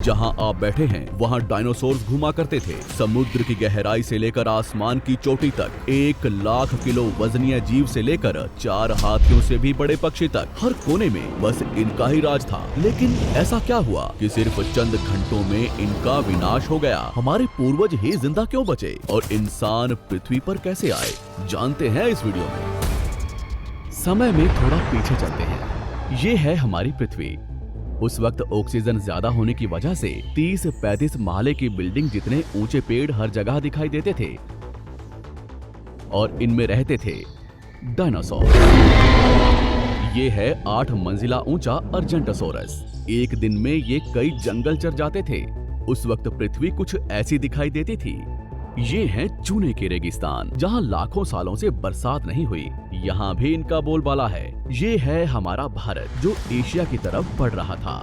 जहां आप बैठे हैं वहां डायनासोर्स घुमा करते थे। समुद्र की गहराई से लेकर आसमान की चोटी तक 1 लाख किलो वजनीय जीव से लेकर 4 हाथियों से भी बड़े पक्षी तक, हर कोने में बस इनका ही राज था। लेकिन ऐसा क्या हुआ कि सिर्फ चंद घंटों में इनका विनाश हो गया? हमारे पूर्वज ही जिंदा क्यों बचे और इंसान पृथ्वी पर कैसे आए, जानते हैं इस वीडियो में। समय में थोड़ा पीछे चलते हैं। ये है हमारी पृथ्वी। उस वक्त ऑक्सीजन ज्यादा होने की वजह से 30-35 महले की बिल्डिंग जितने ऊंचे पेड़ हर जगह दिखाई देते थे और इनमें रहते थे डायनासोर। ये है 8 मंजिला ऊंचा अर्जेंटोसोरस। एक दिन में ये कई जंगल चर जाते थे। उस वक्त पृथ्वी कुछ ऐसी दिखाई देती थी। ये है चूने के रेगिस्तान, जहाँ लाखों सालों से बरसात नहीं हुई। यहाँ भी इनका बोलबाला है। ये है हमारा भारत, जो एशिया की तरफ बढ़ रहा था।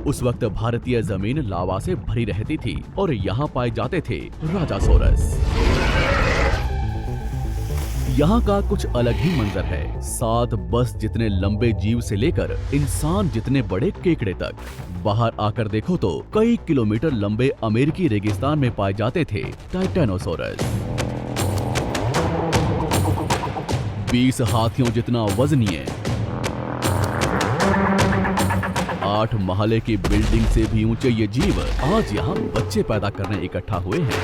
उस वक्त भारतीय जमीन लावा से भरी रहती थी और यहाँ पाए जाते थे राजासोरस। यहाँ का कुछ अलग ही मंजर है। 7 बस जितने लंबे जीव से लेकर इंसान जितने बड़े केकड़े तक। बाहर आकर देखो तो कई किलोमीटर लंबे अमेरिकी रेगिस्तान में पाए जाते थे टाइटेनोसोरस। 20 हाथियों जितना वजनीय, 8 महले की बिल्डिंग से भी ऊंचे ये जीव आज यहाँ बच्चे पैदा करने इकट्ठा हुए हैं।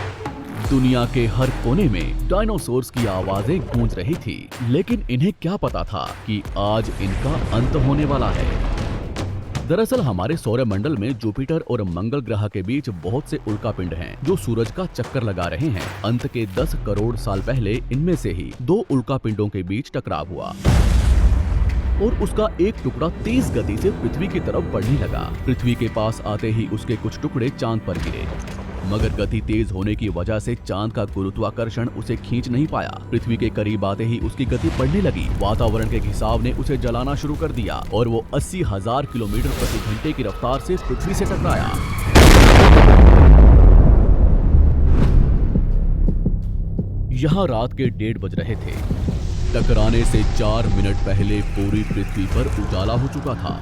दुनिया के हर कोने में डायनासोर्स की आवाजें गूंज रही थी, लेकिन इन्हें क्या पता था कि आज इनका अंत होने वाला है। दरअसल हमारे सौरमंडल में जुपिटर और मंगल ग्रह के बीच बहुत से उल्कापिंड हैं, जो सूरज का चक्कर लगा रहे हैं। अंत के 10 करोड़ साल पहले इनमें से ही 2 उल्कापिंडों के बीच टकराव हुआ और उसका एक टुकड़ा तेज गति से पृथ्वी की तरफ बढ़ने लगा। पृथ्वी के पास आते ही उसके कुछ टुकड़े चांद पर गिरे, मगर गति तेज होने की वजह से चांद का गुरुत्वाकर्षण उसे खींच नहीं पाया। पृथ्वी के करीब आते ही उसकी गति बढ़ने लगी। वातावरण के घिसाव ने उसे जलाना शुरू कर दिया और वो 80,000 किलोमीटर प्रति घंटे की रफ्तार से पृथ्वी से टकराया। यहाँ रात के 1:30 बज रहे थे। टकराने से 4 मिनट पहले पूरी पृथ्वी पर उजाला हो चुका था।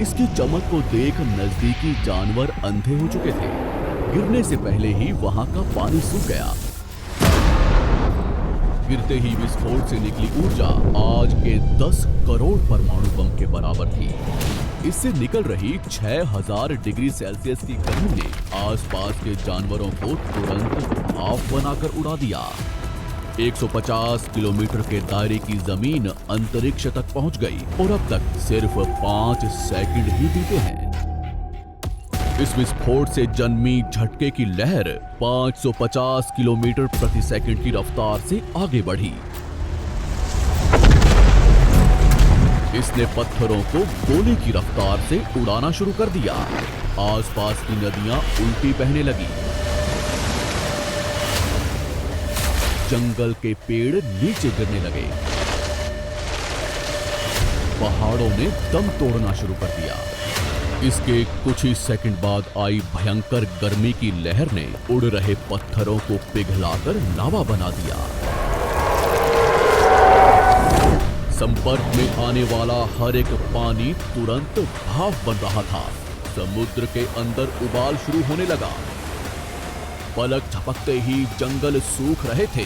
इसकी चमक को देख नजदीकी जानवर अंधे हो चुके थे। गिरने से पहले ही वहां का पानी सूख गया। गिरते ही विस्फोट से निकली ऊर्जा आज के 10 करोड़ परमाणु बम के बराबर थी। इससे निकल रही 6000 डिग्री सेल्सियस की गर्मी ने आसपास के जानवरों को तुरंत भाप बनाकर उड़ा दिया। 150 किलोमीटर के दायरे की जमीन अंतरिक्ष तक पहुंच गई और अब तक सिर्फ 5 सेकंड ही बीते हैं। इस विस्फोट से जन्मी झटके की लहर 550 किलोमीटर प्रति सेकंड की रफ्तार से आगे बढ़ी। इसने पत्थरों को गोली की रफ्तार से उड़ाना शुरू कर दिया। आसपास की नदियां उल्टी बहने लगी। जंगल के पेड़ नीचे गिरने लगे। पहाड़ों ने दम तोड़ना शुरू कर दिया। इसके कुछ ही सेकंड बाद आई भयंकर गर्मी की लहर ने उड़ रहे पत्थरों को पिघलाकर लावा बना दिया। संपर्क में आने वाला हर एक पानी तुरंत भाप बन रहा था। समुद्र के अंदर उबाल शुरू होने लगा। पलक झपकते ही जंगल सूख रहे थे।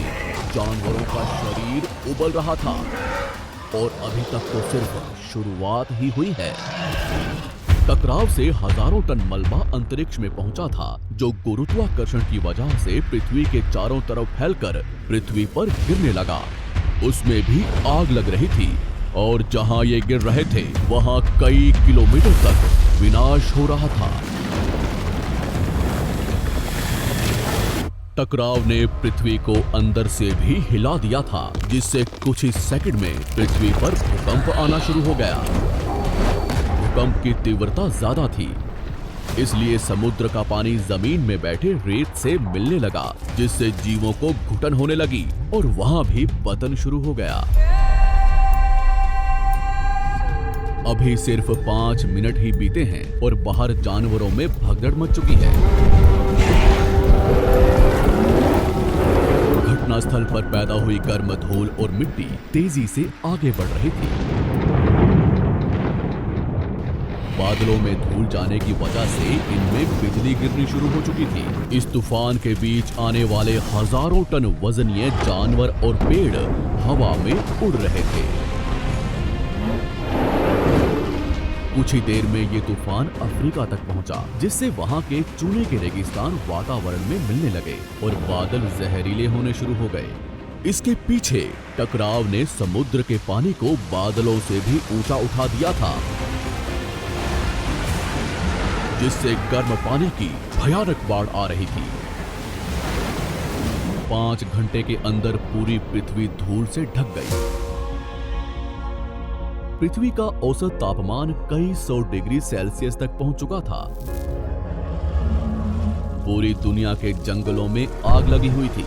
जानवरों का शरीर उबल रहा था और अभी तक तो सिर्फ शुरुआत ही हुई है। टकराव से हजारों टन मलबा अंतरिक्ष में पहुंचा था, जो गुरुत्वाकर्षण की वजह से पृथ्वी के चारों तरफ फैलकर पृथ्वी पर गिरने लगा। उसमें भी आग लग रही थी और जहां ये गिर रहे थे वहां कई किलोमीटर तक विनाश हो रहा था। टकराव ने पृथ्वी को अंदर से भी हिला दिया था, जिससे कुछ ही सेकंड में पृथ्वी पर भूकंप आना शुरू हो गया। भूकंप की तीव्रता ज्यादा थी, इसलिए समुद्र का पानी जमीन में बैठे रेत से मिलने लगा, जिससे जीवों को घुटन होने लगी और वहां भी पतन शुरू हो गया। अभी सिर्फ 5 मिनट ही बीते हैं और बाहर जानवरों में भगदड़ मच चुकी है। घटनास्थल पर पैदा हुई गर्म धूल और मिट्टी तेजी से आगे बढ़ रही थी। बादलों में धूल जाने की वजह से इनमें बिजली गिरनी शुरू हो चुकी थी। इस तूफान के बीच आने वाले हजारों टन वजनीय जानवर और पेड़ हवा में उड़ रहे थे। कुछ ही देर में ये तूफान अफ्रीका तक पहुंचा, जिससे वहां के चूने के रेगिस्तान वातावरण में मिलने लगे और बादल जहरीले होने शुरू हो गए। इसके पीछे टकराव ने समुद्र के पानी को बादलों से भी ऊंचा उठा दिया था, जिससे गर्म पानी की भयानक बाढ़ आ रही थी। 5 घंटे के अंदर पूरी पृथ्वी धूल से ढक गई। पृथ्वी का औसत तापमान कई 100 डिग्री सेल्सियस तक पहुंच चुका था। पूरी दुनिया के जंगलों में आग लगी हुई थी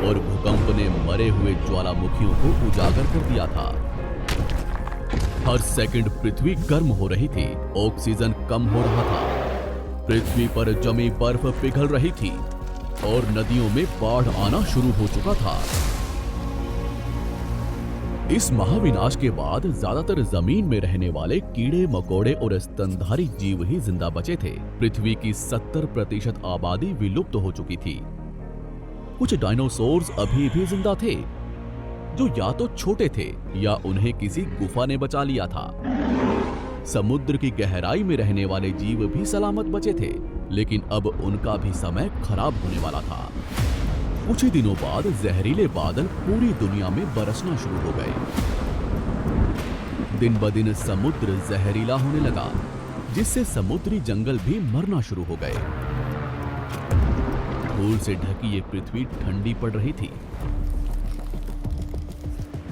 और भूकंप ने मरे हुए ज्वालामुखियों को उजागर कर दिया था। हर सेकंड पृथ्वी गर्म हो रही थी, ऑक्सीजन कम हो रहा था, पृथ्वी पर जमी बर्फ पिघल रही थी और नदियों में बाढ़ आना शुरू हो चुका था। इस महाविनाश के बाद ज्यादातर जमीन में रहने वाले कीड़े मकोड़े और स्तनधारी जीव ही जिंदा बचे थे। पृथ्वी की 70% आबादी विलुप्त हो चुकी थी। कुछ डायनासोर्स अभी भी जिंदा थे, जो या तो छोटे थे या उन्हें किसी गुफा ने बचा लिया था। समुद्र की गहराई में रहने वाले जीव भी सलामत बचे थे, लेकिन अब उनका भी समय खराब होने वाला था। कुछ ही दिनों बाद जहरीले बादल पूरी दुनिया में बरसना शुरू हो गए। दिन ब दिन समुद्र जहरीला होने लगा, जिससे समुद्री जंगल भी मरना शुरू हो गए। धूल से ढकी ये पृथ्वी ठंडी पड़ रही थी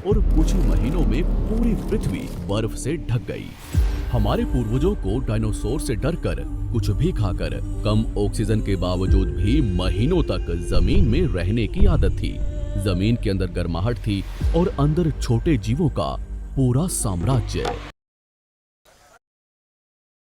और कुछ ही महीनों में पूरी पृथ्वी बर्फ से ढक गई। हमारे पूर्वजों को डायनासोर से डरकर कुछ भी खाकर कम ऑक्सीजन के बावजूद भी महीनों तक जमीन में रहने की आदत थी। जमीन के अंदर गर्माहट थी और अंदर छोटे जीवों का पूरा साम्राज्य।